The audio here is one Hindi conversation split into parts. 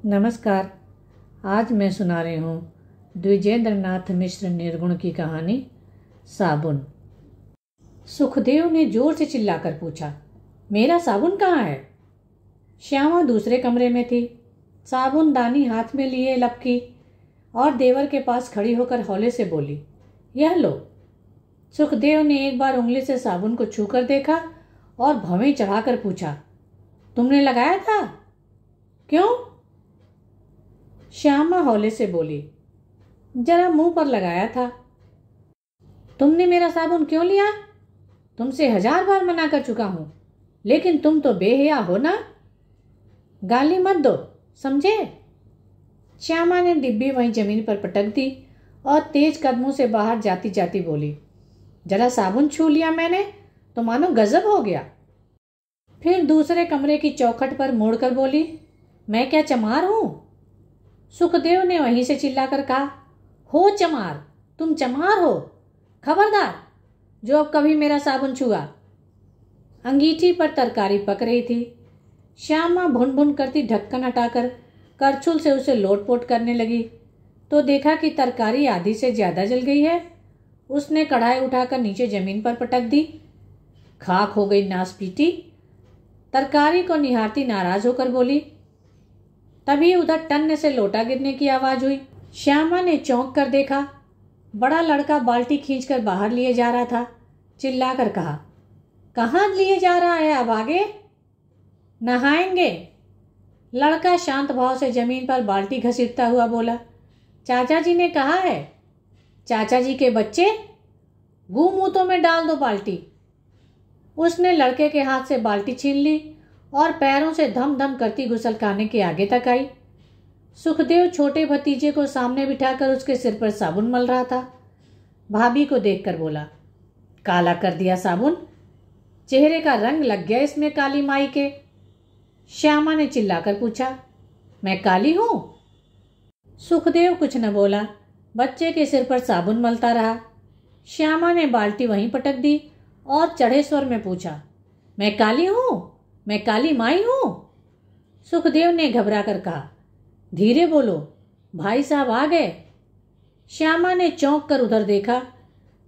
नमस्कार। आज मैं सुना रही हूँ द्विजेंद्र नाथ मिश्र निर्गुण की कहानी साबुन। सुखदेव ने जोर से चिल्लाकर पूछा, मेरा साबुन कहाँ है? श्यामा दूसरे कमरे में थी। साबुन दानी हाथ में लिए लपकी और देवर के पास खड़ी होकर हौले से बोली, यह लो। सुखदेव ने एक बार उंगली से साबुन को छूकर देखा और भवें चढ़ाकर पूछा, तुमने लगाया था? क्यों? श्यामा हौले से बोली, जरा मुंह पर लगाया था। तुमने मेरा साबुन क्यों लिया? तुमसे 1000 बार मना कर चुका हूं, लेकिन तुम तो बेहया हो ना। गाली मत दो, समझे? श्यामा ने डिब्बी वहीं जमीन पर पटक दी और तेज कदमों से बाहर जाती जाती बोली, जरा साबुन छू लिया मैंने तो मानो गजब हो गया। फिर दूसरे कमरे की चौखट पर मुड़कर बोली, मैं क्या चमार हूं? सुखदेव ने वहीं से चिल्लाकर कहा, हो चमार, तुम चमार हो। खबरदार जो अब कभी मेरा साबुन छुआ। अंगीठी पर तरकारी पक रही थी। श्यामा भुन भुन करती ढक्कन हटाकर करछुल से उसे लोटपोट करने लगी तो देखा कि तरकारी आधी से ज्यादा जल गई है। उसने कढ़ाई उठाकर नीचे जमीन पर पटक दी। खाक हो गई नासपीटी। तरकारी को निहारती नाराज होकर बोली। तभी उधर टन्ने से लोटा गिरने की आवाज हुई। श्यामा ने चौंक कर देखा। बड़ा लड़का बाल्टी खींचकर बाहर लिए जा रहा था। चिल्लाकर कहा, कहाँ लिए जा रहा है अब आगे? नहाएंगे। लड़का शांत भाव से जमीन पर बाल्टी घसीटता हुआ बोला, चाचा जी ने कहा है। चाचा जी के बच्चे, गू मुंह में डाल दो बाल्टी। उसने लड़के के हाथ से बाल्टी छीन ली और पैरों से धम धम करती गुसलखाने के आगे तक आई। सुखदेव छोटे भतीजे को सामने बिठाकर उसके सिर पर साबुन मल रहा था। भाभी को देखकर बोला, काला कर दिया साबुन, चेहरे का रंग लग गया इसमें काली माई के। श्यामा ने चिल्लाकर पूछा, मैं काली हूं? सुखदेव कुछ न बोला, बच्चे के सिर पर साबुन मलता रहा। श्यामा ने बाल्टी वहीं पटक दी और चढ़े स्वर में पूछा, मैं काली हूं? मैं काली माई हूं? सुखदेव ने घबरा कर कहा, धीरे बोलो, भाई साहब आ गए। श्यामा ने चौंक कर उधर देखा।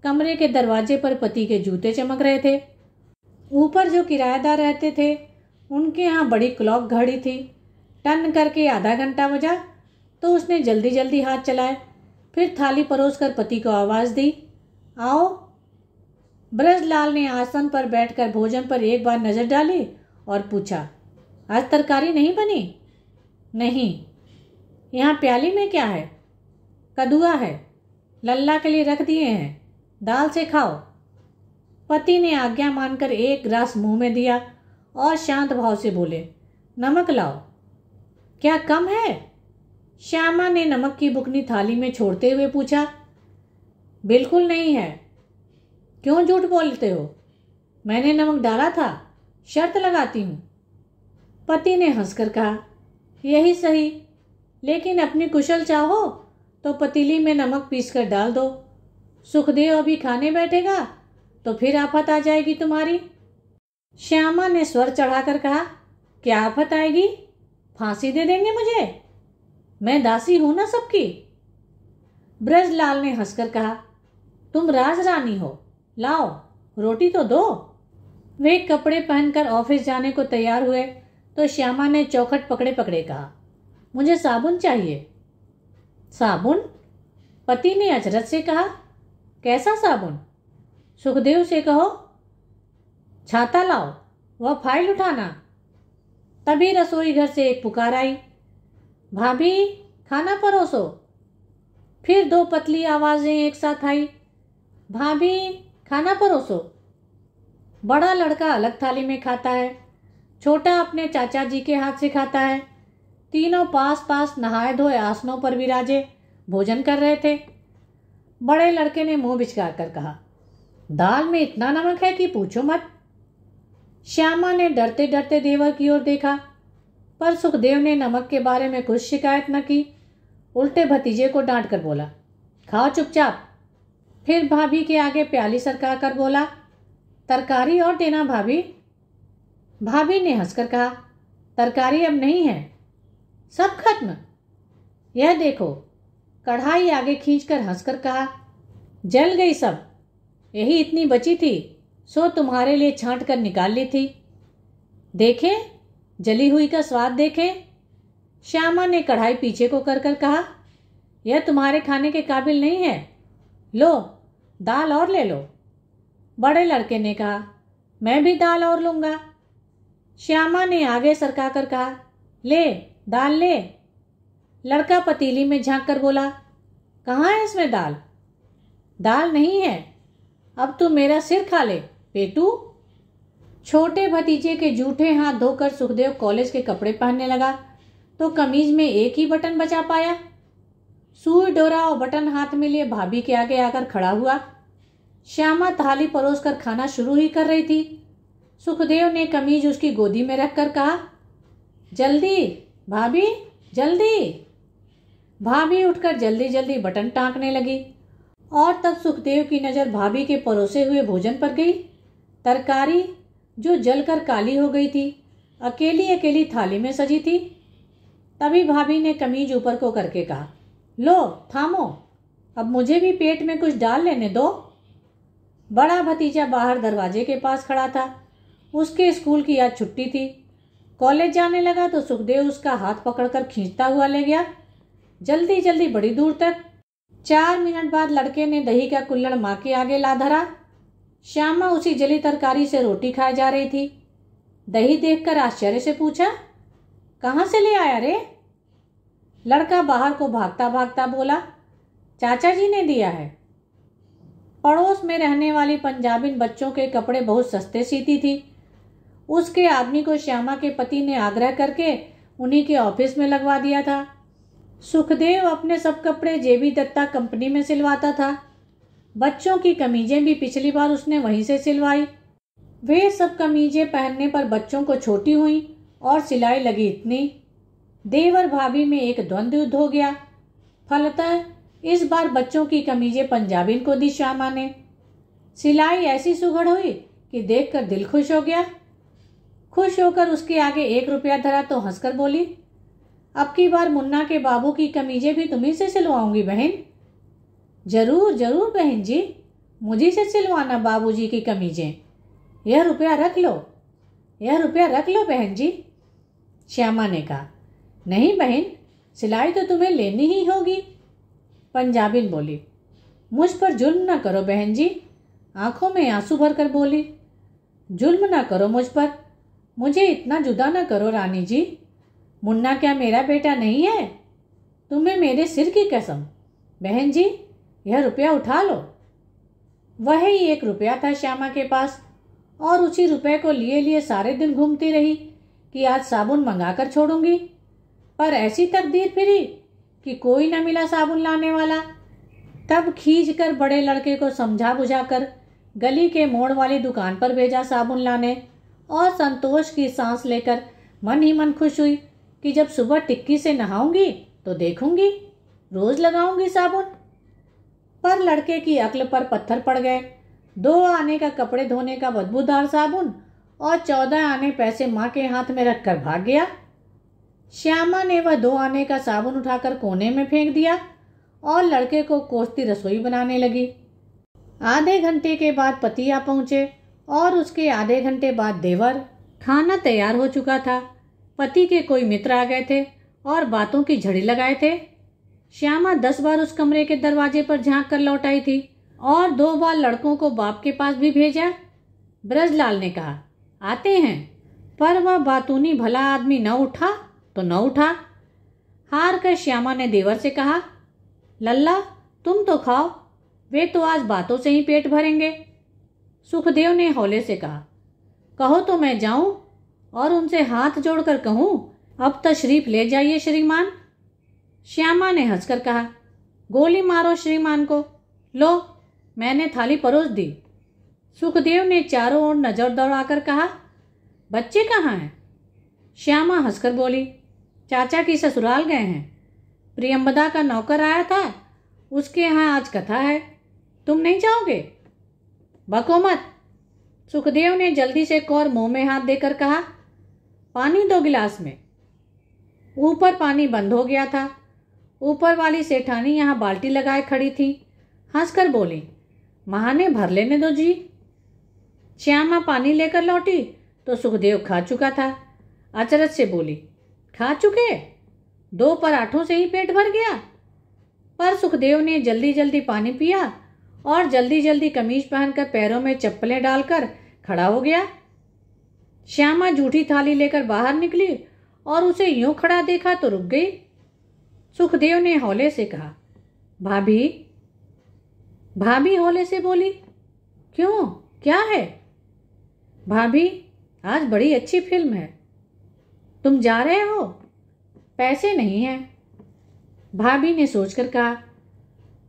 कमरे के दरवाजे पर पति के जूते चमक रहे थे। ऊपर जो किराएदार रहते थे उनके यहाँ बड़ी क्लॉक घड़ी थी। टन करके आधा घंटा बजा तो उसने जल्दी जल्दी हाथ चलाए, फिर थाली परोस कर पति को आवाज़ दी, आओ। ब्रजलाल ने आसन पर बैठकर भोजन पर एक बार नजर डाली और पूछा, आज तरकारी नहीं बनी? नहीं। यहाँ प्याली में क्या है? कदुआ है, लल्ला के लिए रख दिए हैं, दाल से खाओ। पति ने आज्ञा मानकर एक ग्रास मुंह में दिया और शांत भाव से बोले, नमक लाओ। क्या कम है? श्यामा ने नमक की बुकनी थाली में छोड़ते हुए पूछा। बिल्कुल नहीं है। क्यों झूठ बोलते हो? मैंने नमक डाला था, शर्त लगाती हूँ। पति ने हंसकर कहा, यही सही, लेकिन अपनी कुशल चाहो तो पतीली में नमक पीसकर डाल दो। सुखदेव अभी खाने बैठेगा तो फिर आफत आ जाएगी तुम्हारी। श्यामा ने स्वर चढ़ाकर कहा, क्या आफत आएगी? फांसी दे देंगे मुझे? मैं दासी हूं ना सबकी। ब्रजलाल ने हंसकर कहा, तुम राज रानी हो, लाओ रोटी तो दो। वे कपड़े पहनकर ऑफिस जाने को तैयार हुए तो श्यामा ने चौखट पकड़े पकड़े कहा, मुझे साबुन चाहिए। साबुन? पति ने अचरज से कहा, कैसा साबुन? सुखदेव से कहो छाता लाओ, वह फाइल उठाना। तभी रसोई घर से एक पुकार आई, भाभी खाना परोसो। फिर 2 पतली आवाजें एक साथ आई, भाभी खाना परोसो। बड़ा लड़का अलग थाली में खाता है, छोटा अपने चाचा जी के हाथ से खाता है। तीनों पास पास नहाए धोए आसनों पर विराजे भोजन कर रहे थे। बड़े लड़के ने मुंह बिचकार कर कहा, दाल में इतना नमक है कि पूछो मत। श्यामा ने डरते डरते देवर की ओर देखा, पर सुखदेव ने नमक के बारे में कुछ शिकायत न की। उल्टे भतीजे को डांट कर बोला, खाओ चुपचाप। फिर भाभी के आगे प्याली सरका कर बोला, तरकारी और देना भाभी। भाभी ने हंसकर कहा, तरकारी अब नहीं है, सब खत्म। यह देखो। कढ़ाई आगे खींचकर हंसकर कहा, जल गई सब। यही इतनी बची थी, सो तुम्हारे लिए छांट कर निकाल ली थी। देखे, जली हुई का स्वाद देखे। श्यामा ने कढ़ाई पीछे को कर कर कहा, यह तुम्हारे खाने के काबिल नहीं है। लो, दाल और ले लो। बड़े लड़के ने कहा, मैं भी दाल और लूँगा। श्यामा ने आगे सरका कर कहा, ले, दाल ले। लड़का पतीली में झांक कर बोला, कहाँ है इसमें दाल? दाल नहीं है। अब तू मेरा सिर खा ले, पेटू। छोटे भतीजे के जूठे हाथ धोकर सुखदेव कॉलेज के कपड़े पहनने लगा तो कमीज में एक ही बटन बचा पाया। सुई डोरा और बटन हाथ में लिए भाभी के आगे आकर खड़ा हुआ। श्यामा थाली परोस कर खाना शुरू ही कर रही थी। सुखदेव ने कमीज उसकी गोदी में रखकर कहा, जल्दी भाभी, जल्दी। भाभी उठकर जल्दी जल्दी बटन टाँकने लगी और तब सुखदेव की नज़र भाभी के परोसे हुए भोजन पर गई। तरकारी जो जलकर काली हो गई थी, अकेली अकेली थाली में सजी थी। तभी भाभी ने कमीज ऊपर को करके कहा, लो थामो, अब मुझे भी पेट में कुछ डाल लेने दो। बड़ा भतीजा बाहर दरवाजे के पास खड़ा था। उसके स्कूल की आज छुट्टी थी। कॉलेज जाने लगा तो सुखदेव उसका हाथ पकड़कर खींचता हुआ ले गया, जल्दी जल्दी बड़ी दूर तक। 4 मिनट बाद लड़के ने दही का कुल्हड़ माँ के आगे ला धरा। श्यामा उसी जली तरकारी से रोटी खाए जा रही थी। दही देखकर आश्चर्य से पूछा, कहाँ से ले आया रे? लड़का बाहर को भागता भागता बोला, चाचा जी ने दिया है। पड़ोस में रहने वाली पंजाबिन बच्चों के कपड़े बहुत सस्ते सीती थी। उसके आदमी को श्यामा के पति ने आग्रह करके उन्हीं के ऑफिस में लगवा दिया था। सुखदेव अपने सब कपड़े जेबी दत्ता कंपनी में सिलवाता था। बच्चों की कमीजें भी पिछली बार उसने वहीं से सिलवाई। वे सब कमीजें पहनने पर बच्चों को छोटी हुई और सिलाई लगी इतनी। देवर भाभी में एक द्वंद्व युद्ध हो गया। फलतः इस बार बच्चों की कमीजें पंजाबिन को दी श्यामा ने। सिलाई ऐसी सुघड़ हुई कि देखकर दिल खुश हो गया। खुश होकर उसके आगे 1 रुपया धरा तो हंसकर बोली, अब की बार मुन्ना के बाबू की कमीजें भी तुम्ही से सिलवाऊंगी बहन। जरूर जरूर बहन जी, मुझी से सिलवाना बाबूजी की कमीजें। यह रुपया रख लो, यह रुपया रख लो बहन जी। श्यामा ने कहा, नहीं बहन, सिलाई तो तुम्हें लेनी ही होगी। पंजाबिन बोली, मुझ पर जुल्म न करो बहन जी। आंखों में आंसू भरकर बोली, जुल्म न करो मुझ पर, मुझे इतना जुदा न करो रानी जी। मुन्ना क्या मेरा बेटा नहीं है? तुम्हें मेरे सिर की कसम। बहन जी, यह रुपया उठा लो। वही 1 रुपया था श्यामा के पास और उसी रुपए को लिए लिए सारे दिन घूमती रही कि आज साबुन मंगाकर छोड़ूंगी। पर ऐसी तकदीर फिरी कि कोई न मिला साबुन लाने वाला। तब खींच कर बड़े लड़के को समझा बुझाकर गली के मोड़ वाली दुकान पर भेजा साबुन लाने और संतोष की सांस लेकर मन ही मन खुश हुई कि जब सुबह टिक्की से नहाऊंगी तो देखूंगी, रोज लगाऊंगी साबुन। पर लड़के की अक्ल पर पत्थर पड़ गए। 2 आने का कपड़े धोने का बदबूदार साबुन और 14 आने पैसे माँ के हाथ में रखकर भाग गया। श्यामा ने वह 2 आने का साबुन उठाकर कोने में फेंक दिया और लड़के को कोसती रसोई बनाने लगी। आधे घंटे के बाद पति आ पहुंचे और उसके आधे घंटे बाद देवर। खाना तैयार हो चुका था। पति के कोई मित्र आ गए थे और बातों की झड़ी लगाए थे। श्यामा 10 बार उस कमरे के दरवाजे पर झांक कर लौट आई थी और 2 बार लड़कों को बाप के पास भी भेजा। ब्रजलाल ने कहा, आते हैं, पर वह बातूनी भला आदमी न उठा तो न उठा। हार कर श्यामा ने देवर से कहा, लल्ला तुम तो खाओ, वे तो आज बातों से ही पेट भरेंगे। सुखदेव ने हौले से कहा, कहो तो मैं जाऊं और उनसे हाथ जोड़कर कहूं, अब तशरीफ ले जाइए श्रीमान। श्यामा ने हंसकर कहा, गोली मारो श्रीमान को। लो, मैंने थाली परोस दी। सुखदेव ने चारों ओर नजर दौड़ाकर कहा, बच्चे कहाँ हैं? श्यामा हंसकर बोली, चाचा की ससुराल गए हैं। प्रियंबदा का नौकर आया था, उसके यहाँ आज कथा है। तुम नहीं जाओगे? बको मत। सुखदेव ने जल्दी से एक और मुंह में हाथ देकर कहा, पानी 2 गिलास में। ऊपर पानी बंद हो गया था। ऊपर वाली सेठानी यहाँ बाल्टी लगाए खड़ी थी। हंसकर बोली, महाने भर लेने दो जी। श्यामा पानी लेकर लौटी तो सुखदेव खा चुका था। अचरज से बोली, खा चुके? 2 पराठों से ही पेट भर गया? पर सुखदेव ने जल्दी जल्दी पानी पिया और जल्दी जल्दी कमीज पहनकर पैरों में चप्पलें डालकर खड़ा हो गया। श्यामा जूठी थाली लेकर बाहर निकली और उसे यूं खड़ा देखा तो रुक गई। सुखदेव ने हौले से कहा, भाभी। भाभी हौले से बोली, क्यों, क्या है? भाभी, आज बड़ी अच्छी फिल्म है, तुम जा रहे हो? पैसे नहीं हैं। भाभी ने सोचकर कहा,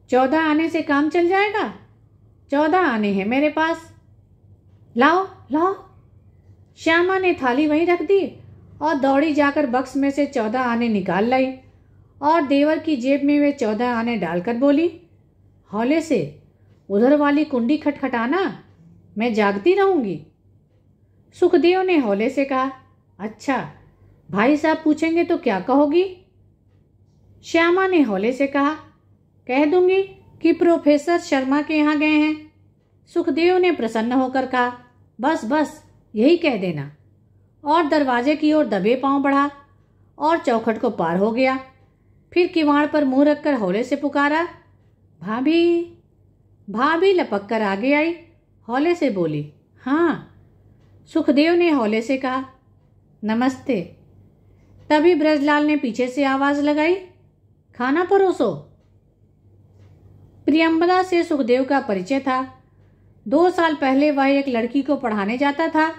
14 आने से काम चल जाएगा? 14 आने हैं मेरे पास। लाओ लाओ। श्यामा ने थाली वहीं रख दी और दौड़ी जाकर बक्स में से 14 आने निकाल लाई और देवर की जेब में वे 14 आने डालकर बोली, हौले से उधर वाली कुंडी खटखटाना, मैं जागती रहूंगी। सुखदेव ने हौले से कहा, अच्छा, भाई साहब पूछेंगे तो क्या कहोगी? श्यामा ने हौले से कहा, कह दूंगी कि प्रोफेसर शर्मा के यहाँ गए हैं। सुखदेव ने प्रसन्न होकर कहा, बस बस यही कह देना, और दरवाजे की ओर दबे पांव बढ़ा और चौखट को पार हो गया। फिर किवाड़ पर मुंह रखकर हौले से पुकारा, भाभी। भाभी लपक कर आगे आई, हौले से बोली, हाँ। सुखदेव ने हौले से कहा, नमस्ते। तभी ब्रजलाल ने पीछे से आवाज लगाई, खाना परोसो। प्रियंबदा से सुखदेव का परिचय था। 2 साल पहले वह एक लड़की को पढ़ाने जाता था,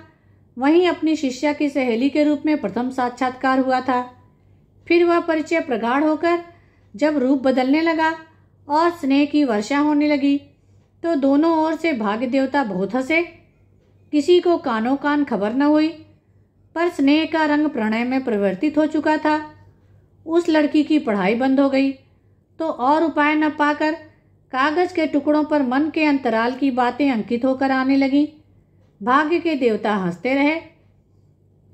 वहीं अपनी शिष्या की सहेली के रूप में प्रथम साक्षात्कार हुआ था। फिर वह परिचय प्रगाढ़ होकर जब रूप बदलने लगा और स्नेह की वर्षा होने लगी तो दोनों ओर से भाग्य देवता बहुत हंसे। किसी को कानों कान खबर न हुई, पर स्नेह का रंग प्रणय में परिवर्तित हो चुका था। उस लड़की की पढ़ाई बंद हो गई तो और उपाय न पाकर कागज के टुकड़ों पर मन के अंतराल की बातें अंकित होकर आने लगी। भाग्य के देवता हंसते रहे।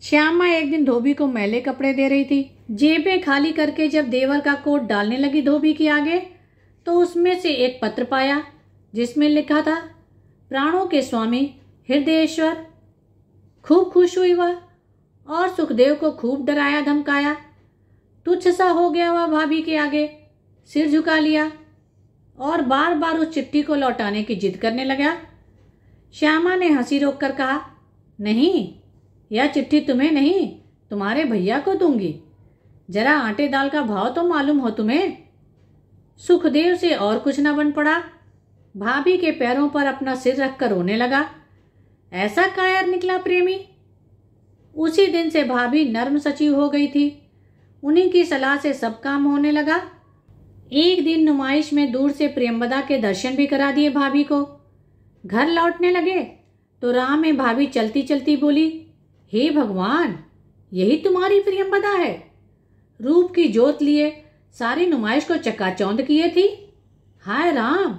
श्यामा एक दिन धोबी को मैले कपड़े दे रही थी। जेबें खाली करके जब देवर का कोट डालने लगी धोबी के आगे तो उसमें से एक पत्र पाया जिसमें लिखा था, प्राणों के स्वामी हृदयेश्वर। खूब खुश हुई वह और सुखदेव को खूब डराया धमकाया। तुच्छ सा हो गया वह भाभी के आगे, सिर झुका लिया और बार बार उस चिट्ठी को लौटाने की जिद करने लगा। श्यामा ने हंसी रोककर कहा, नहीं, यह चिट्ठी तुम्हें नहीं, तुम्हारे भैया को दूंगी। जरा आटे दाल का भाव तो मालूम हो तुम्हें। सुखदेव से और कुछ न बन पड़ा। भाभी के पैरों पर अपना सिर रखकर रोने लगा। ऐसा कायर निकला प्रेमी। उसी दिन से भाभी नर्म सचिव हो गई थी। उन्हीं की सलाह से सब काम होने लगा। एक दिन नुमाइश में दूर से प्रियंबदा के दर्शन भी करा दिए भाभी को। घर लौटने लगे तो राह में भाभी चलती चलती बोली, हे भगवान, यही तुम्हारी प्रियंबदा है? रूप की जोत लिए सारी नुमाइश को चकाचौंध किए थी। हाय राम,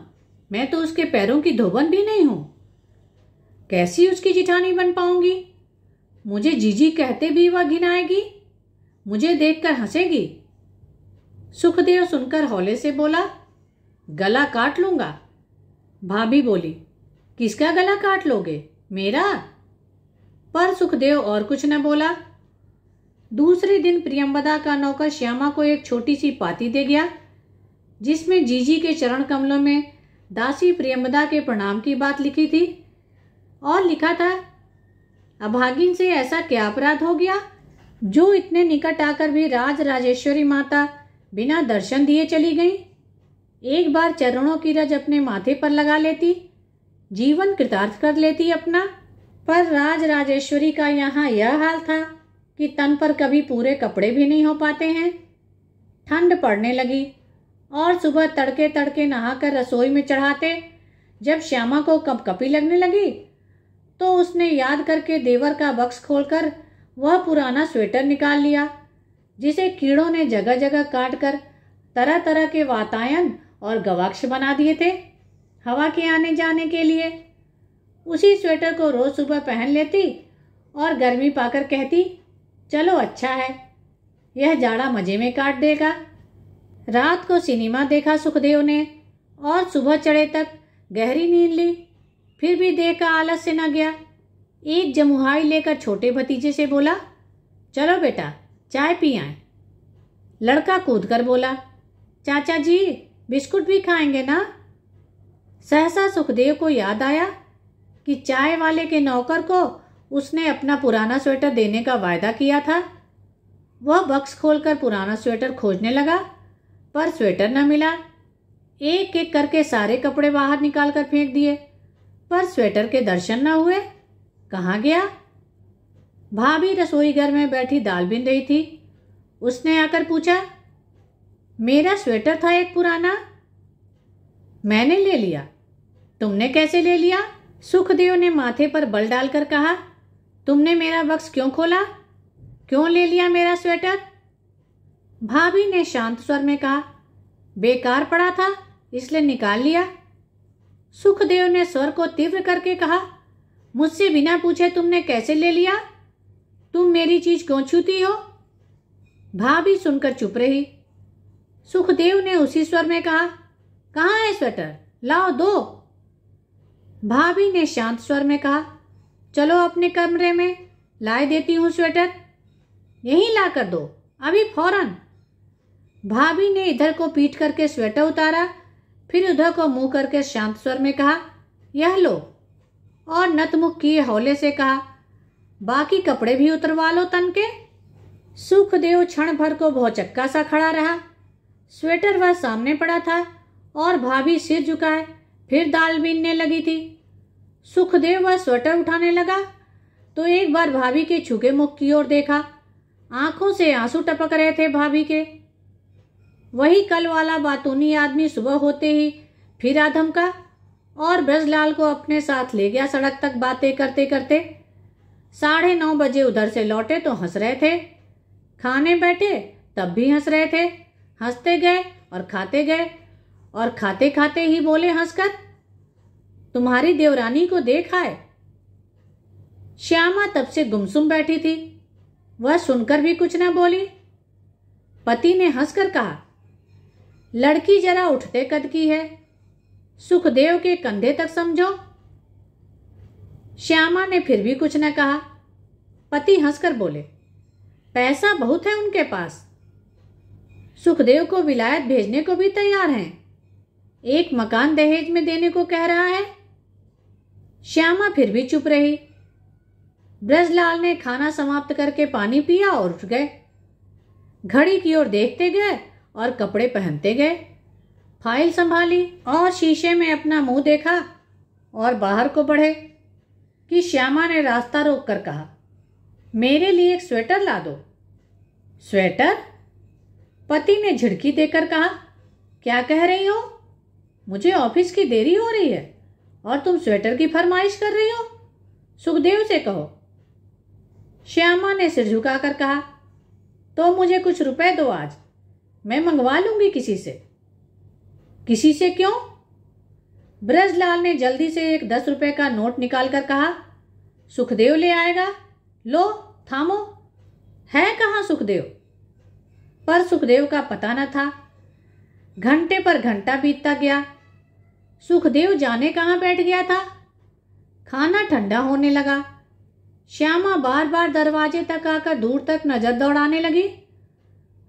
मैं तो उसके पैरों की धोबन भी नहीं हूं। कैसी उसकी जिठानी बन पाऊंगी? मुझे जीजी कहते भी वह घिनाएगी, मुझे देखकर हंसेगी। सुखदेव सुनकर हौले से बोला, गला काट लूंगा। भाभी बोली, किसका गला काट लोगे, मेरा? पर सुखदेव और कुछ न बोला। दूसरे दिन प्रियंबदा का नौकर श्यामा को एक छोटी सी पाती दे गया जिसमें जीजी के चरण कमलों में दासी प्रियंबदा के प्रणाम की बात लिखी थी और लिखा था, अभागिन से ऐसा क्या अपराध हो गया जो इतने निकट आकर भी राज राजेश्वरी माता बिना दर्शन दिए चली गई। एक बार चरणों की रज अपने माथे पर लगा लेती, जीवन कृतार्थ कर लेती अपना। पर राज राजेश्वरी का यहाँ यह हाल था कि तन पर कभी पूरे कपड़े भी नहीं हो पाते हैं। ठंड पड़ने लगी और सुबह तड़के तड़के नहाकर रसोई में चढ़ाते जब श्यामा को कपकपी लगने लगी तो उसने याद करके देवर का बक्स खोलकर वह पुराना स्वेटर निकाल लिया जिसे कीड़ों ने जगह जगह काट कर तरह तरह के वातायन और गवाक्ष बना दिए थे हवा के आने जाने के लिए। उसी स्वेटर को रोज सुबह पहन लेती और गर्मी पाकर कहती, चलो अच्छा है, यह जाड़ा मजे में काट देगा। रात को सिनेमा देखा सुखदेव ने और सुबह चढ़े तक गहरी नींद ली। फिर भी देह का आलस से न गया। एक जमुहाई लेकर छोटे भतीजे से बोला, चलो बेटा चाय पी आए। लड़का कूदकर बोला, चाचा जी बिस्कुट भी खाएंगे ना। सहसा सुखदेव को याद आया कि चाय वाले के नौकर को उसने अपना पुराना स्वेटर देने का वायदा किया था। वह बक्स खोलकर पुराना स्वेटर खोजने लगा, पर स्वेटर न मिला। एक एक करके सारे कपड़े बाहर निकालकर फेंक दिए, पर स्वेटर के दर्शन न हुए। कहाँ गया? भाभी रसोई घर में बैठी दाल बीन रही थी। उसने आकर पूछा, मेरा स्वेटर था एक पुराना, मैंने ले लिया। तुमने कैसे ले लिया? सुखदेव ने माथे पर बल डालकर कहा, तुमने मेरा बक्स क्यों खोला? क्यों ले लिया मेरा स्वेटर? भाभी ने शांत स्वर में कहा, बेकार पड़ा था इसलिए निकाल लिया। सुखदेव ने स्वर को तीव्र करके कहा, मुझसे बिना पूछे तुमने कैसे ले लिया? तुम मेरी चीज क्यों छूती हो? भाभी सुनकर चुप रही। सुखदेव ने उसी स्वर में कहा, कहाँ है स्वेटर? लाओ दो। भाभी ने शांत स्वर में कहा, चलो अपने कमरे में, लाए देती हूँ स्वेटर। यहीं ला कर दो, अभी फौरन। भाभी ने इधर को पीट करके स्वेटर उतारा, फिर उधर को मुंह करके शांत स्वर में कहा, यह लो, और नतमुख किए हौले से कहा, बाकी कपड़े भी उतरवा लो तन के। सुखदेव क्षण भर को भौचक्का सा खड़ा रहा। स्वेटर वह सामने पड़ा था और भाभी सिर झुकाए फिर दाल बीनने लगी थी। सुखदेव वह स्वेटर उठाने लगा तो एक बार भाभी के झुके मुख की ओर देखा। आंखों से आंसू टपक रहे थे भाभी के। वही कल वाला बातूनी आदमी सुबह होते ही फिर आ धमका और ब्रजलाल को अपने साथ ले गया सड़क तक बातें करते करते। 9:30 बजे उधर से लौटे तो हंस रहे थे, खाने बैठे तब भी हंस रहे थे। हंसते गए और खाते खाते ही बोले हंसकर, तुम्हारी देवरानी को देखा है। श्यामा तब से गुमसुम बैठी थी, वह सुनकर भी कुछ न बोली। पति ने हंसकर कहा, लड़की जरा उठते कद की है, सुखदेव के कंधे तक समझो। श्यामा ने फिर भी कुछ न कहा। पति हंसकर बोले, पैसा बहुत है उनके पास, सुखदेव को विलायत भेजने को भी तैयार हैं। एक मकान दहेज में देने को कह रहा है। श्यामा फिर भी चुप रही। ब्रजलाल ने खाना समाप्त करके पानी पिया और उठ गए। घड़ी की ओर देखते गए और कपड़े पहनते गए। फाइल संभाली और शीशे में अपना मुंह देखा और बाहर को बढ़े कि श्यामा ने रास्ता रोककर कहा, मेरे लिए एक स्वेटर ला दो। स्वेटर? पति ने झिड़की देकर कहा, क्या कह रही हो? मुझे ऑफिस की देरी हो रही है और तुम स्वेटर की फरमाइश कर रही हो? सुखदेव से कहो। श्यामा ने सिर झुकाकर कहा, तो मुझे कुछ रुपए दो, आज मैं मंगवा लूंगी किसी से। किसी से क्यों? ब्रजलाल ने जल्दी से एक 10 रुपए का नोट निकालकर कहा, सुखदेव ले आएगा। लो थामो। है कहाँ सुखदेव? पर सुखदेव का पता न था। घंटे पर घंटा बीतता गया। सुखदेव जाने कहाँ बैठ गया था। खाना ठंडा होने लगा। श्यामा बार बार दरवाजे तक आकर दूर तक नजर दौड़ाने लगी।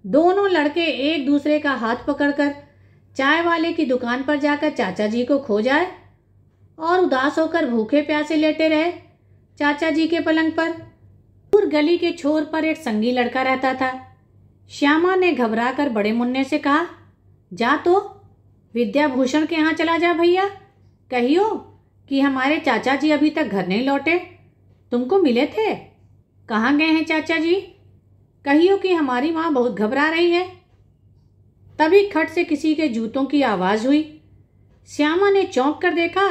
दोनों लड़के एक दूसरे का हाथ पकड़कर चाय वाले की दुकान पर जाकर चाचा जी को खो जाए और उदास होकर भूखे प्यासे लेटे रहे चाचा जी के पलंग पर। दूर गली के छोर पर एक संगी लड़का रहता था। श्यामा ने घबराकर बड़े मुन्ने से कहा, जा तो विद्याभूषण के यहाँ चला जा भैया, कहियो कि हमारे चाचा जी अभी तक घर नहीं लौटे, तुमको मिले थे, कहाँ गए हैं चाचा जी? कहियो कि हमारी माँ बहुत घबरा रही है। तभी खट से किसी के जूतों की आवाज हुई। श्यामा ने चौंक कर देखा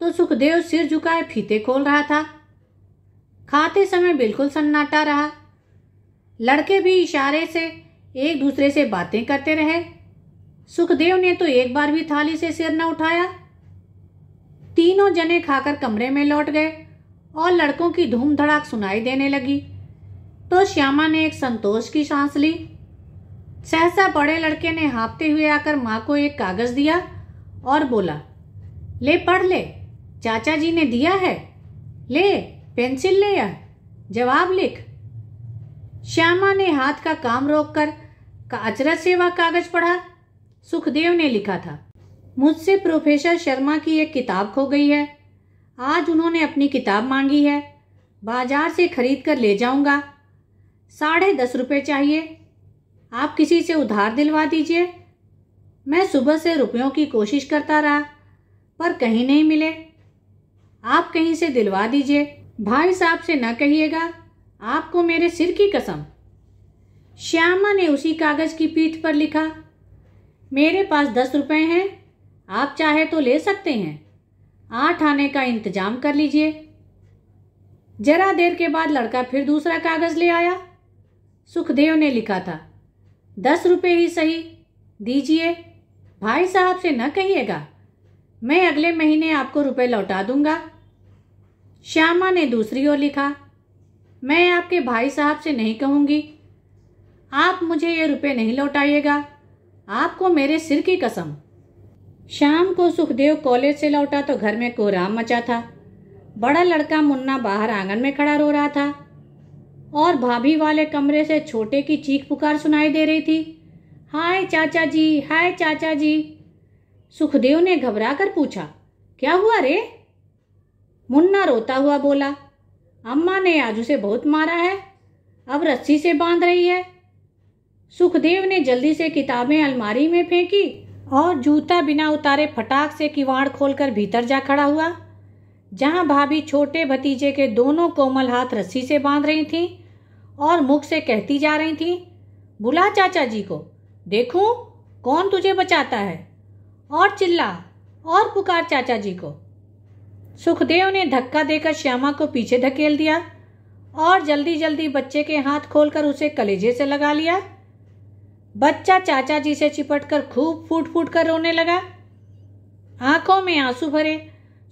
तो सुखदेव सिर झुकाए फीते खोल रहा था। खाते समय बिल्कुल सन्नाटा रहा। लड़के भी इशारे से एक दूसरे से बातें करते रहे। सुखदेव ने तो एक बार भी थाली से सिर न उठाया। तीनों जने खाकर कमरे में लौट गए और लड़कों की धूम धड़ाक सुनाई देने लगी। तो श्यामा ने एक संतोष की सांस ली। सहसा बड़े लड़के ने हाँफते हुए आकर माँ को एक कागज दिया और बोला, ले पढ़ ले, चाचा जी ने दिया है, ले पेंसिल ले आ, जवाब लिख। श्यामा ने हाथ का काम रोककर अचरज से वह कागज पढ़ा। सुखदेव ने लिखा था, मुझसे प्रोफेसर शर्मा की एक किताब खो गई है। आज उन्होंने अपनी किताब मांगी है, बाजार से खरीद कर ले जाऊंगा। 10.5 रुपये चाहिए, आप किसी से उधार दिलवा दीजिए। मैं सुबह से रुपयों की कोशिश करता रहा पर कहीं नहीं मिले, आप कहीं से दिलवा दीजिए। भाई साहब से न कहिएगा, आपको मेरे सिर की कसम। श्यामा ने उसी कागज की पीठ पर लिखा, मेरे पास 10 रुपये हैं, आप चाहे तो ले सकते हैं, 8 आने का इंतजाम कर लीजिए। जरा देर के बाद लड़का फिर दूसरा कागज ले आया। सुखदेव ने लिखा था, 10 रुपये ही सही, दीजिए, भाई साहब से न कहिएगा, मैं अगले महीने आपको रुपए लौटा दूंगा। श्यामा ने दूसरी ओर लिखा, मैं आपके भाई साहब से नहीं कहूंगी, आप मुझे ये रुपए नहीं लौटाइएगा, आपको मेरे सिर की कसम। शाम को सुखदेव कॉलेज से लौटा तो घर में कोहराम मचा था। बड़ा लड़का मुन्ना बाहर आंगन में खड़ा रो रहा था और भाभी वाले कमरे से छोटे की चीख पुकार सुनाई दे रही थी, हाय चाचा जी, हाय चाचा जी। सुखदेव ने घबरा कर पूछा, क्या हुआ रे? मुन्ना रोता हुआ बोला, अम्मा ने आज उसे बहुत मारा है, अब रस्सी से बांध रही है। सुखदेव ने जल्दी से किताबें अलमारी में फेंकी और जूता बिना उतारे फटाक से किवाड़ खोलकर भीतर जा खड़ा हुआ, जहां भाभी छोटे भतीजे के दोनों कोमल हाथ रस्सी से बांध रही थीं और मुख से कहती जा रही थीं, बुला चाचा जी को, देखूं कौन तुझे बचाता है, और चिल्ला और पुकार चाचा जी को। सुखदेव ने धक्का देकर श्यामा को पीछे धकेल दिया और जल्दी जल्दी बच्चे के हाथ खोलकर उसे कलेजे से लगा लिया। बच्चा चाचा जी से चिपटकर खूब फूट फूट कर रोने लगा। आंखों में आंसू भरे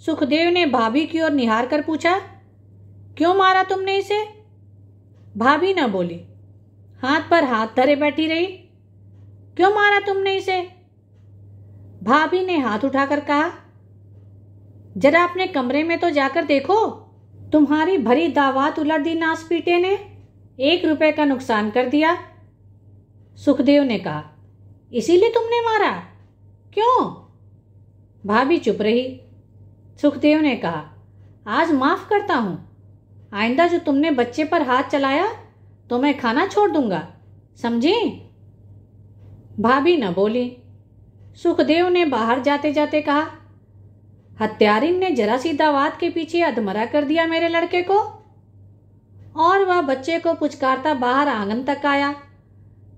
सुखदेव ने भाभी की ओर निहार कर पूछा, क्यों मारा तुमने इसे? भाभी न बोली, हाथ पर हाथ धरे बैठी रही। क्यों मारा तुमने इसे? भाभी ने हाथ उठाकर कहा, जरा अपने कमरे में तो जाकर देखो, तुम्हारी भरी दावत उलट दी नास पीटे ने, 1 रुपए का नुकसान कर दिया। सुखदेव ने कहा, इसीलिए तुमने मारा? क्यों? भाभी चुप रही। सुखदेव ने कहा, आज माफ करता हूं, आइंदा जो तुमने बच्चे पर हाथ चलाया तो मैं खाना छोड़ दूंगा, समझी? भाभी न बोली। सुखदेव ने बाहर जाते जाते कहा, हत्यारिन ने जरा सी दावत के पीछे अधमरा कर दिया मेरे लड़के को। और वह बच्चे को पुचकारता बाहर आंगन तक आया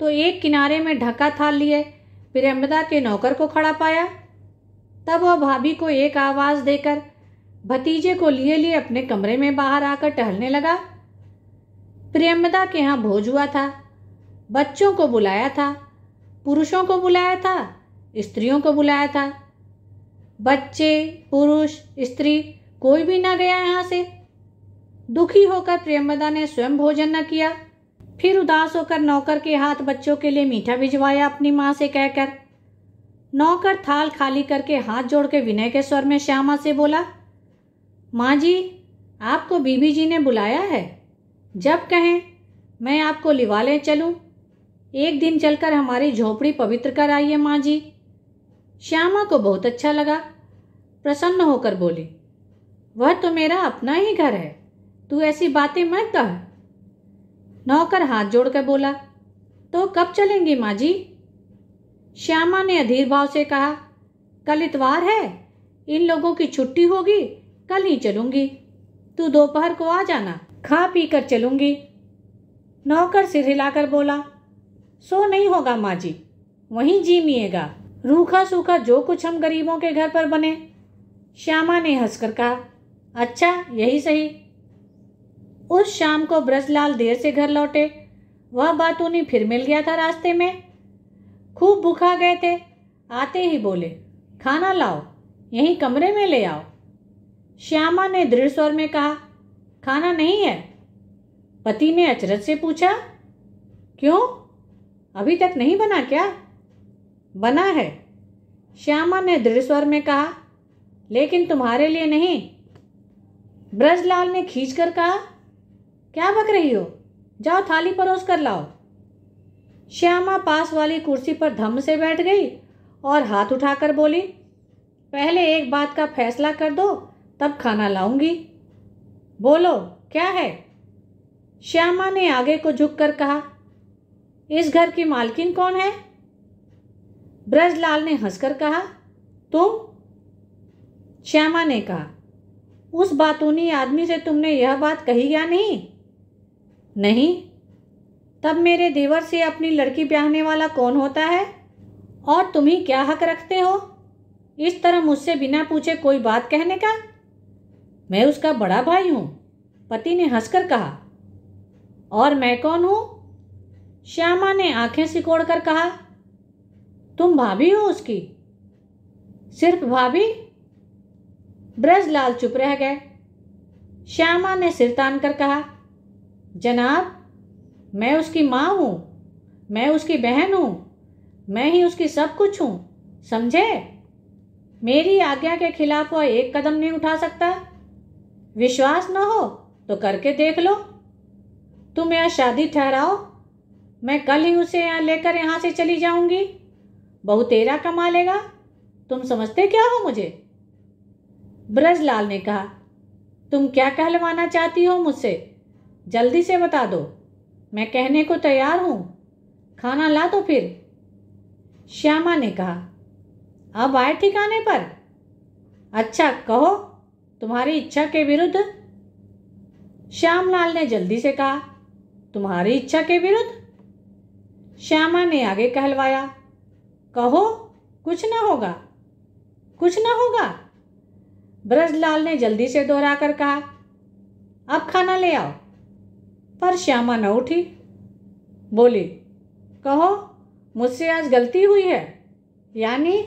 तो एक किनारे में ढका थाल लिए प्रियंवदा के नौकर को खड़ा पाया। तब वह भाभी को एक आवाज देकर भतीजे को लिए लिए अपने कमरे में बाहर आकर टहलने लगा। प्रियंवदा के यहाँ भोज हुआ था, बच्चों को बुलाया था, पुरुषों को बुलाया था, स्त्रियों को बुलाया था। बच्चे, पुरुष, स्त्री कोई भी ना गया यहाँ से। दुखी होकर प्रियंवदा ने स्वयं भोजन न किया। फिर उदास होकर नौकर के हाथ बच्चों के लिए मीठा भिजवाया अपनी माँ से कहकर। नौकर थाल खाली करके हाथ जोड़ के विनय के स्वर में श्यामा से बोला, माँ जी, आपको बीबी जी ने बुलाया है, जब कहें मैं आपको लिवाले चलूं। एक दिन चलकर हमारी झोपड़ी पवित्र कर आइए माँ जी। श्यामा को बहुत अच्छा लगा, प्रसन्न होकर बोली, वह तो मेरा अपना ही घर है, तू ऐसी बातें मत कह। नौकर हाथ जोड़कर बोला, तो कब चलेंगी माँ जी? श्यामा ने अधीर भाव से कहा, कल इतवार है, इन लोगों की छुट्टी होगी, कल ही चलूंगी, तू दोपहर को आ जाना, खा पी कर चलूंगी। नौकर सिर हिलाकर बोला, सो नहीं होगा माँ जी, वहीं जी मिएगा, रूखा सूखा जो कुछ हम गरीबों के घर पर बने। श्यामा ने हंसकर कहा, अच्छा यही सही। उस शाम को ब्रजलाल देर से घर लौटे। वह बातूनी फिर मिल गया था रास्ते में। खूब भूखा गए थे, आते ही बोले, खाना लाओ, यहीं कमरे में ले आओ। श्यामा ने दृढ़ स्वर में कहा, खाना नहीं है। पति ने अचरज से पूछा। क्यों, अभी तक नहीं बना क्या? बना है, श्यामा ने दृढ़ स्वर में कहा, लेकिन तुम्हारे लिए नहीं। ब्रजलाल ने खींचकर कहा, क्या बक रही हो, जाओ थाली परोस कर लाओ। श्यामा पास वाली कुर्सी पर धम्म से बैठ गई और हाथ उठाकर बोली, पहले एक बात का फैसला कर दो, तब खाना लाऊंगी। बोलो, क्या है? श्यामा ने आगे को झुककर कहा, इस घर की मालकिन कौन है? ब्रजलाल ने हंसकर कहा, तुम। श्यामा ने कहा, उस बातूनी आदमी से तुमने यह बात कही या नहीं? नहीं। तब मेरे देवर से अपनी लड़की ब्याहने वाला कौन होता है? और तुम ही क्या हक रखते हो इस तरह मुझसे बिना पूछे कोई बात कहने का? मैं उसका बड़ा भाई हूं, पति ने हंसकर कहा। और मैं कौन हूं? श्यामा ने आंखें सिकोड़कर कहा, तुम भाभी हो उसकी। सिर्फ भाभी? ब्रजलाल चुप रह गए। श्यामा ने सिर तानकर कहा, जनाब, मैं उसकी माँ हूं, मैं उसकी बहन हूं, मैं ही उसकी सब कुछ हूं, समझे? मेरी आज्ञा के खिलाफ वह एक कदम नहीं उठा सकता। विश्वास न हो तो करके देख लो। तुम यह शादी ठहराओ, मैं कल ही उसे लेकर यहाँ से चली जाऊंगी। बहू तेरा कमा लेगा। तुम समझते क्या हो मुझे? ब्रजलाल ने कहा, तुम क्या कहलवाना चाहती हो मुझसे? जल्दी से बता दो, मैं कहने को तैयार हूं। खाना ला दो फिर। श्यामा ने कहा, अब आए ठिकाने पर? अच्छा कहो, तुम्हारी इच्छा के विरुद्ध? श्यामलाल ने जल्दी से कहा, तुम्हारी इच्छा के विरुद्ध? श्यामा ने आगे कहलवाया, कहो, कुछ ना होगा, कुछ ना होगा। ब्रजलाल ने जल्दी से दोहराकर कहा, अब खाना ले आओ। पर श्यामा न उठी। बोली, कहो, मुझसे आज गलती हुई है यानी?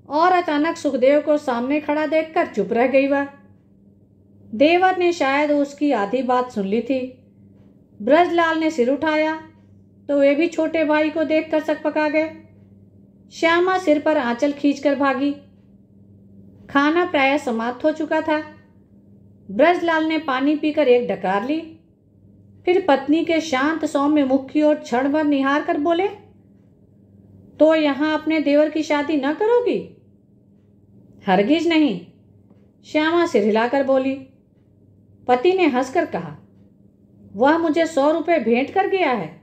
और अचानक सुखदेव को सामने खड़ा देखकर चुप रह गई वह। देवर ने शायद उसकी आधी बात सुन ली थी। ब्रजलाल ने सिर उठाया तो वे भी छोटे भाई को देखकर सकपका गए। श्यामा सिर पर आंचल खींचकर भागी। खाना प्रायः समाप्त हो चुका था। ब्रजलाल ने पानी पीकर एक डकार ली, फिर पत्नी के शांत सौम्य मुख की ओर क्षण भर निहार कर बोले, तो यहां अपने देवर की शादी न करोगी? हरगिज नहीं, श्यामा सिर हिलाकर बोली। पति ने हंसकर कहा, वह मुझे 100 रुपये भेंट कर गया है,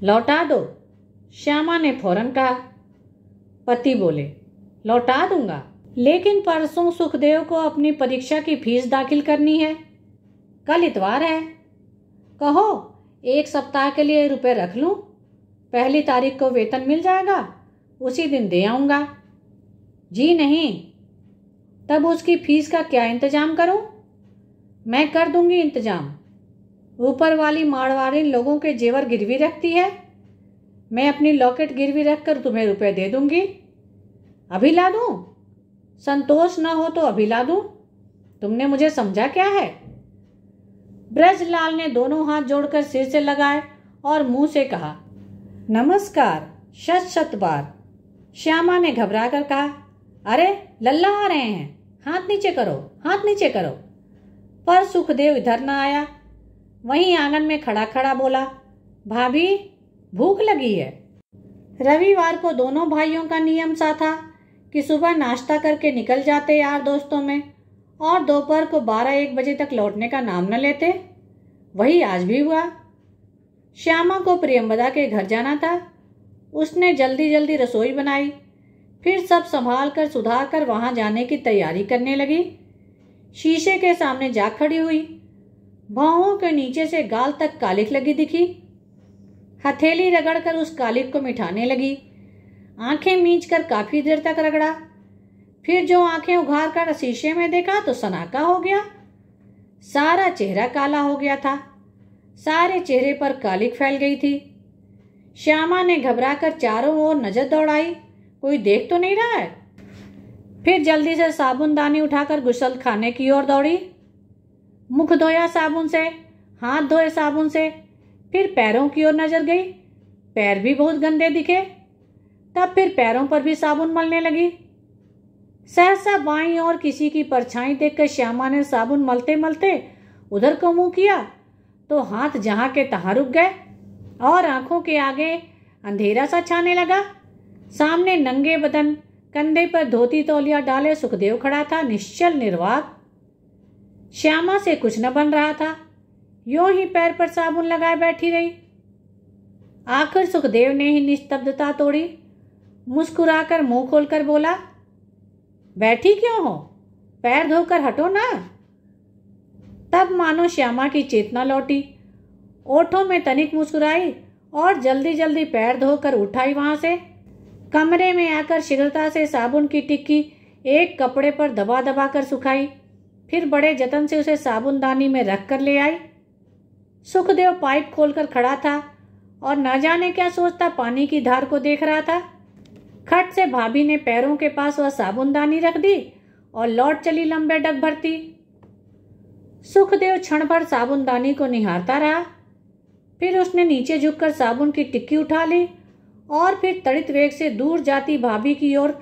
लौटा दो। श्यामा ने फौरन कहा। पति बोले, लौटा दूंगा, लेकिन परसों सुखदेव को अपनी परीक्षा की फीस दाखिल करनी है। कल इतवार है, कहो 1 सप्ताह के लिए रुपए रख लूं। 1 तारीख को वेतन मिल जाएगा, उसी दिन दे आऊंगा। जी नहीं, तब उसकी फीस का क्या इंतजाम करूं? मैं कर दूंगी इंतजाम। ऊपर वाली मारवाड़ी लोगों के जेवर गिरवी रखती है, मैं अपनी लॉकेट गिरवी रखकर तुम्हें रुपए दे दूंगी। अभी ला दूं? संतोष न हो तो अभी ला दूं? तुमने मुझे समझा क्या है? ब्रजलाल ने दोनों हाथ जोड़कर सिर से लगाए और मुंह से कहा, नमस्कार, शत शत बार। श्यामा ने घबरा कर कहा, अरे लल्ला आ रहे हैं, हाथ नीचे करो, हाथ नीचे करो। पर सुखदेव इधर न आया। वहीं आंगन में खड़ा खड़ा बोला, भाभी भूख लगी है। रविवार को दोनों भाइयों का नियम सा था कि सुबह नाश्ता करके निकल जाते यार दोस्तों में और दोपहर को 12-1 बजे तक लौटने का नाम न लेते। वही आज भी हुआ। श्यामा को प्रियंवदा के घर जाना था। उसने जल्दी जल्दी रसोई बनाई, फिर सब संभाल कर सुधार कर वहां जाने की तैयारी करने लगी। शीशे के सामने जा खड़ी हुई। भौहों के नीचे से गाल तक कालिख लगी दिखी। हथेली रगड़कर उस कालिख को मिटाने लगी। आंखें मींचकर काफी देर तक रगड़ा। फिर जो आंखें उघार कर शीशे में देखा तो सनाका हो गया। सारा चेहरा काला हो गया था। सारे चेहरे पर कालिख फैल गई थी। श्यामा ने घबराकर चारों ओर नजर दौड़ाई, कोई देख तो नहीं रहा है। फिर जल्दी से साबुनदानी उठाकर गुसल खाने की ओर दौड़ी। मुख धोया साबुन से, हाथ धोए साबुन से। फिर पैरों की ओर नजर गई, पैर भी बहुत गंदे दिखे। तब फिर पैरों पर भी साबुन मलने लगी। सहसा बाईं ओर किसी की परछाई देखकर श्यामा ने साबुन मलते मलते उधर को मुंह किया तो हाथ जहां के तहां रुक गए और आंखों के आगे अंधेरा सा छाने लगा। सामने नंगे बदन, कंधे पर धोती तौलिया डाले सुखदेव खड़ा था, निश्चल निर्वाक। श्यामा से कुछ न बन रहा था, यूं ही पैर पर साबुन लगाए बैठी रही। आखिर सुखदेव ने ही निस्तब्धता तोड़ी, मुस्कुराकर मुंह खोलकर बोला, बैठी क्यों हो? पैर धोकर हटो ना। तब मानो श्यामा की चेतना लौटी, ओठों में तनिक मुस्कुराई और जल्दी जल्दी पैर धोकर उठाई वहां से। कमरे में आकर शीघ्रता से साबुन की टिक्की एक कपड़े पर दबा दबा कर सुखाई। फिर बड़े जतन से उसे साबुनदानी में रख कर ले आई। सुखदेव पाइप खोलकर खड़ा था और न जाने क्या सोचता पानी की धार को देख रहा था। खट से भाभी ने पैरों के पास वह साबुनदानी रख दी और लौट चली लंबे डग भरती। सुखदेव क्षण भर साबुनदानी को निहारता रहा। फिर उसने नीचे झुककर साबुन की टिक्की उठा ली और फिर तड़ित वेग से दूर जाती भाभी की ओर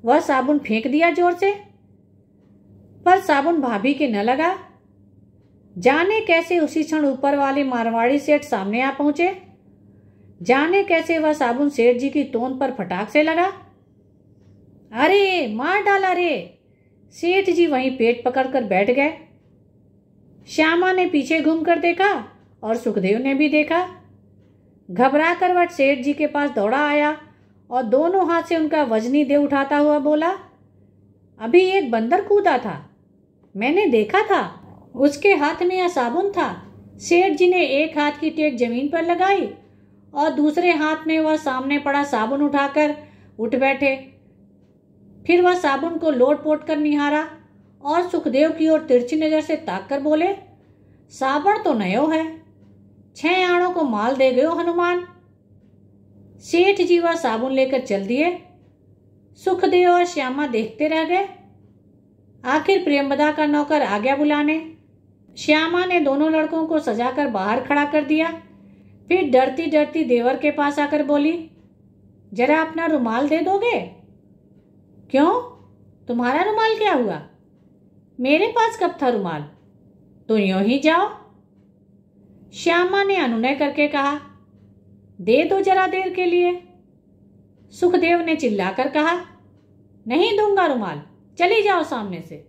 वह साबुन फेंक दिया जोर से। पर साबुन भाभी के न लगा। जाने कैसे उसी क्षण ऊपर वाले मारवाड़ी सेठ सामने आ पहुंचे। जाने कैसे वह साबुन सेठ जी की तोंद पर फटाक से लगा। अरे मार डाला रे! सेठ जी वहीं पेट पकड़कर बैठ गए। श्यामा ने पीछे घूमकर देखा और सुखदेव ने भी देखा। घबरा कर वह सेठ जी के पास दौड़ा आया और दोनों हाथ से उनका वजनी देह उठाता हुआ बोला, अभी एक बंदर कूदा था, मैंने देखा था, उसके हाथ में यह साबुन था। सेठ जी ने एक हाथ की टेक जमीन पर लगाई और दूसरे हाथ में वह सामने पड़ा साबुन उठाकर उठ बैठे। फिर वह साबुन को लोट पोट कर निहारा और सुखदेव की ओर तिरछी नजर से ताक कर बोले, साबुन तो नयो है, 6 आनों को माल दे गयो हनुमान। सेठ जी वह साबुन लेकर चल दिए। सुखदेव और श्यामा देखते रह गए। आखिर प्रियंवदा का नौकर आ गया बुलाने। श्यामा ने दोनों लड़कों को सजाकर बाहर खड़ा कर दिया। फिर डरती डरती देवर के पास आकर बोली, जरा अपना रुमाल दे दोगे? क्यों, तुम्हारा रुमाल क्या हुआ? मेरे पास कब था रुमाल? तो यूं ही जाओ। श्यामा ने अनुनय करके कहा, दे दो जरा देर के लिए। सुखदेव ने चिल्लाकर कहा, नहीं दूंगा रुमाल, चली जाओ सामने से।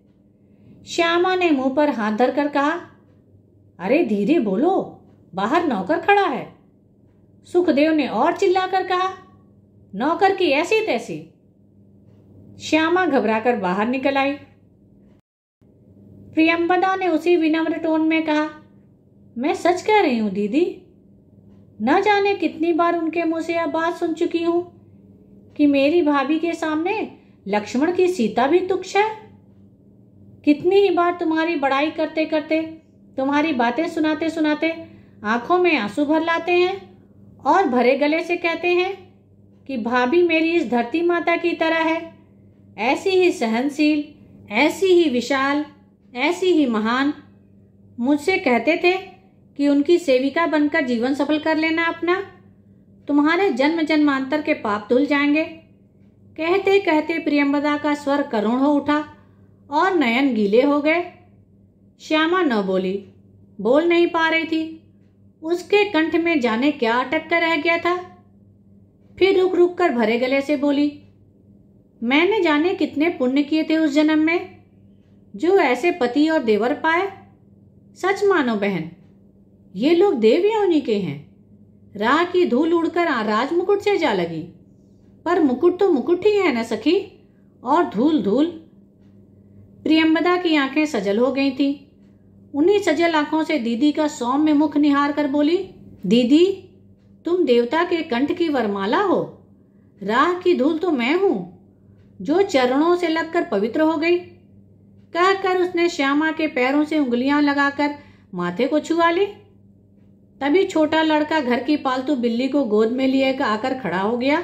श्यामा ने मुंह पर हाथ धरकर कहा, अरे धीरे बोलो, बाहर नौकर खड़ा है। सुखदेव ने और चिल्लाकर कहा, नौकर की ऐसी तैसी। श्यामा घबराकर बाहर निकल आई। प्रियंवदा ने उसी विनम्र टोन में कहा, मैं सच कह रही हूं दीदी, न जाने कितनी बार उनके मुंह से यह बात सुन चुकी हूं कि मेरी भाभी के सामने लक्ष्मण की सीता भी तुच्छ है। कितनी ही बार तुम्हारी बड़ाई करते करते, तुम्हारी बातें सुनाते सुनाते आंखों में आंसू भर लाते हैं और भरे गले से कहते हैं कि भाभी मेरी इस धरती माता की तरह है, ऐसी ही सहनशील, ऐसी ही विशाल, ऐसी ही महान। मुझसे कहते थे कि उनकी सेविका बनकर जीवन सफल कर लेना अपना, तुम्हारे जन्म जन्मांतर के पाप धुल जाएंगे। कहते कहते प्रियंवदा का स्वर करुण हो उठा और नयन गीले हो गए। श्यामा न बोली, बोल नहीं पा रही थी। उसके कंठ में जाने क्या अटक कर रह गया था। फिर रुक रुक कर भरे गले से बोली, मैंने जाने कितने पुण्य किए थे उस जन्म में, जो ऐसे पति और देवर पाए। सच मानो बहन, ये लोग देव योनि के हैं। राह की धूल उड़कर राज मुकुट से जा लगी, पर मुकुट तो मुकुट ही है न सखी, और धूल धूल। प्रियंवदा की आंखें सजल हो गई थी। उन्हीं सजल आंखों से दीदी का सौम्य मुख निहार कर बोली, दीदी तुम देवता के कंठ की वरमाला हो। राह की धूल तो मैं हूं, जो चरणों से लगकर पवित्र हो गई। कहकर उसने श्यामा के पैरों से उंगलियां लगाकर माथे को छुआ ली। तभी छोटा लड़का घर की पालतू बिल्ली को गोद में लिए आकर खड़ा हो गया।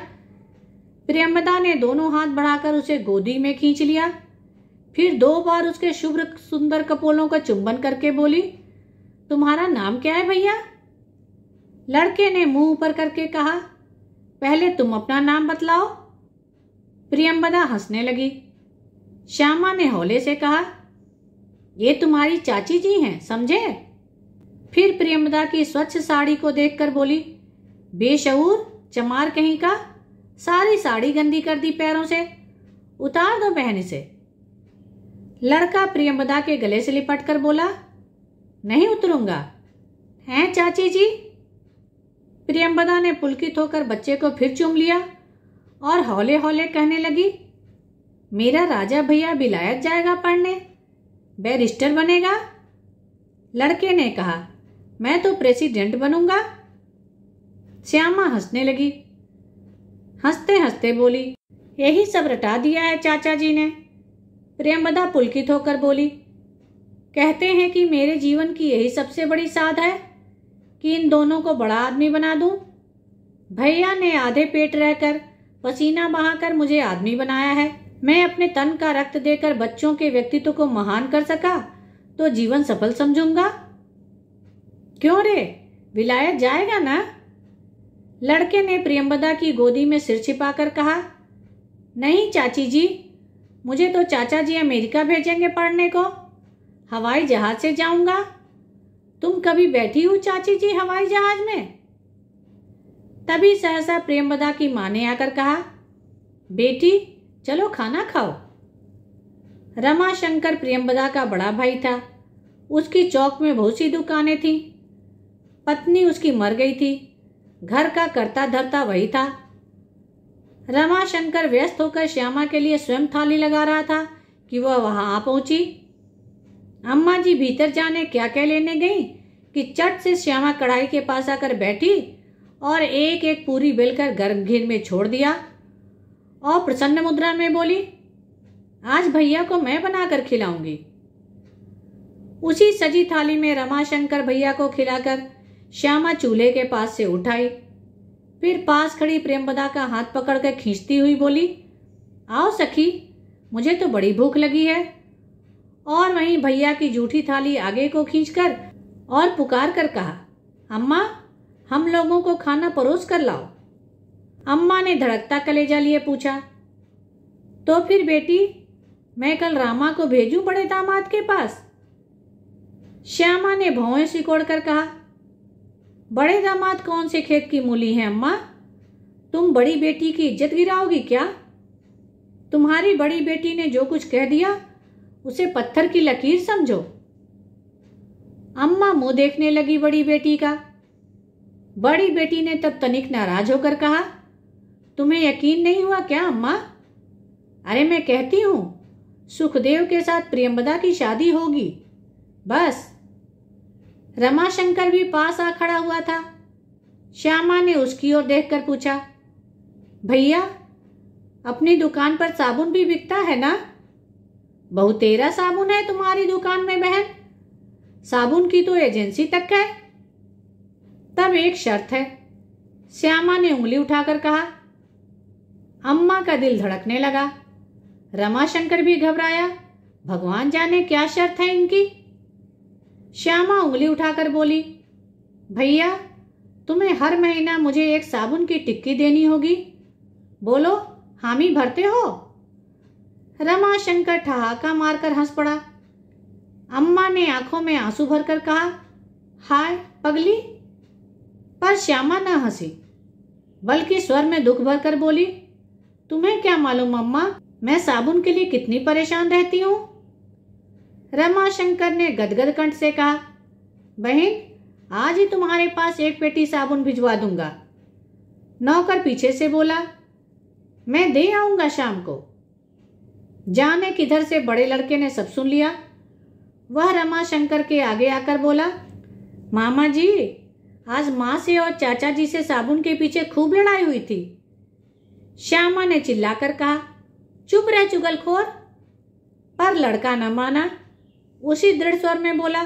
प्रियंवदा ने दोनों हाथ बढ़ाकर उसे गोदी में खींच लिया। फिर 2 बार उसके शुभ्र सुंदर कपोलों का चुंबन करके बोली, तुम्हारा नाम क्या है भैया? लड़के ने मुंह ऊपर करके कहा, पहले तुम अपना नाम बतलाओ। प्रियंवदा हंसने लगी। श्यामा ने हौले से कहा, ये तुम्हारी चाची जी हैं, समझे? फिर प्रियंवदा की स्वच्छ साड़ी को देखकर बोली, बेशऊर चमार कहीं का, सारी साड़ी गंदी कर दी पैरों से, उतार दो बहन इसे। लड़का प्रियंवदा के गले से लिपट कर बोला, नहीं उतरूंगा। हैं चाची जी? प्रियंवदा ने पुलकित होकर बच्चे को फिर चूम लिया और हौले हौले कहने लगी, मेरा राजा भैया विलायत जाएगा पढ़ने, बैरिस्टर बनेगा। लड़के ने कहा, मैं तो प्रेसिडेंट बनूंगा। श्यामा हंसने लगी। हंसते हंसते बोली, यही सब रटा दिया है चाचा जी ने। प्रियंवदा पुलकित होकर बोली, कहते हैं कि मेरे जीवन की यही सबसे बड़ी साध है कि इन दोनों को बड़ा आदमी बना दूं। भैया ने आधे पेट रहकर पसीना बहाकर मुझे आदमी बनाया है। मैं अपने तन का रक्त देकर बच्चों के व्यक्तित्व को महान कर सका तो जीवन सफल समझूंगा। क्यों रे, विलायत जाएगा ना? लड़के ने प्रियंवदा की गोदी में सिर छिपाकर कहा, नहीं चाची जी, मुझे तो चाचा जी अमेरिका भेजेंगे पढ़ने को, हवाई जहाज से जाऊंगा। तुम कभी बैठी हो चाची जी हवाई जहाज में? तभी सहसा प्रियंवदा की मां ने आकर कहा, बेटी चलो खाना खाओ। रमाशंकर प्रियंवदा का बड़ा भाई था। उसकी चौक में बहुत सी दुकानें थीं। पत्नी उसकी मर गई थी। घर का करता धरता वही था। रमाशंकर व्यस्त होकर श्यामा के लिए स्वयं थाली लगा रहा था कि वह वहां आ पहुंची। अम्मा जी भीतर जाने क्या क्या लेने गई कि चट से श्यामा कढ़ाई के पास आकर बैठी और एक एक पूरी बेलकर गर्म घी में छोड़ दिया और प्रसन्न मुद्रा में बोली, आज भैया को मैं बनाकर खिलाऊंगी। उसी सजी थाली में रमाशंकर भैया को खिलाकर श्यामा चूल्हे के पास से उठाई। फिर पास खड़ी प्रियंवदा का हाथ पकड़कर खींचती हुई बोली, आओ सखी, मुझे तो बड़ी भूख लगी है। और वहीं भैया की जूठी थाली आगे को खींचकर और पुकार कर कहा, अम्मा हम लोगों को खाना परोस कर लाओ। अम्मा ने धड़कता कलेजा लिए पूछा, तो फिर बेटी मैं कल रामा को भेजूं बड़े दामाद के पास? श्यामा ने भौएं सिकोड़ कर कहा, बड़े दामाद कौन से खेत की मूली है अम्मा? तुम बड़ी बेटी की इज्जत गिराओगी क्या? तुम्हारी बड़ी बेटी ने जो कुछ कह दिया उसे पत्थर की लकीर समझो। अम्मा मुंह देखने लगी बड़ी बेटी का। बड़ी बेटी ने तब तनिक नाराज होकर कहा, तुम्हें यकीन नहीं हुआ क्या अम्मा? अरे मैं कहती हूं सुखदेव के साथ प्रियंवदा की शादी होगी, बस। रमाशंकर भी पास आ खड़ा हुआ था। श्यामा ने उसकी ओर देखकर पूछा, भैया अपनी दुकान पर साबुन भी बिकता है ना? बहुतेरा साबुन है तुम्हारी दुकान में बहन, साबुन की तो एजेंसी तक है। तब एक शर्त है। श्यामा ने उंगली उठाकर कहा। अम्मा का दिल धड़कने लगा। रमाशंकर भी घबराया। भगवान जाने क्या शर्त है इनकी। श्यामा उंगली उठाकर बोली, भैया तुम्हें हर महीना मुझे एक साबुन की टिक्की देनी होगी। बोलो हामी भरते हो? रमाशंकर ठहाका मारकर हंस पड़ा। अम्मा ने आंखों में आंसू भरकर कहा, हाय पगली। पर श्यामा न हंसी, बल्कि स्वर में दुख भरकर बोली, तुम्हें क्या मालूम अम्मा मैं साबुन के लिए कितनी परेशान रहती हूं। रमाशंकर ने गदगद कंठ से कहा, बहन आज ही तुम्हारे पास एक पेटी साबुन भिजवा दूंगा। नौकर पीछे से बोला, मैं दे आऊंगा शाम को। जाने किधर से बड़े लड़के ने सब सुन लिया। वह रमाशंकर के आगे आकर बोला, मामा जी आज माँ से और चाचा जी से साबुन के पीछे खूब लड़ाई हुई थी। श्यामा ने चिल्लाकर कहा, चुप रह चुगलखोर। पर लड़का न माना। उसी दृढ़ स्वर में बोला,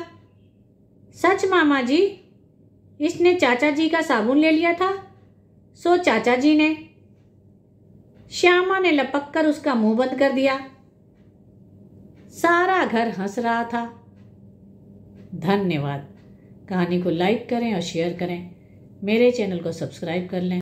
सच मामा जी, इसने चाचा जी का साबुन ले लिया था, सो चाचा जी ने। श्यामा ने लपक कर उसका मुंह बंद कर दिया। सारा घर हंस रहा था। धन्यवाद। कहानी को लाइक करें और शेयर करें। मेरे चैनल को सब्सक्राइब कर लें।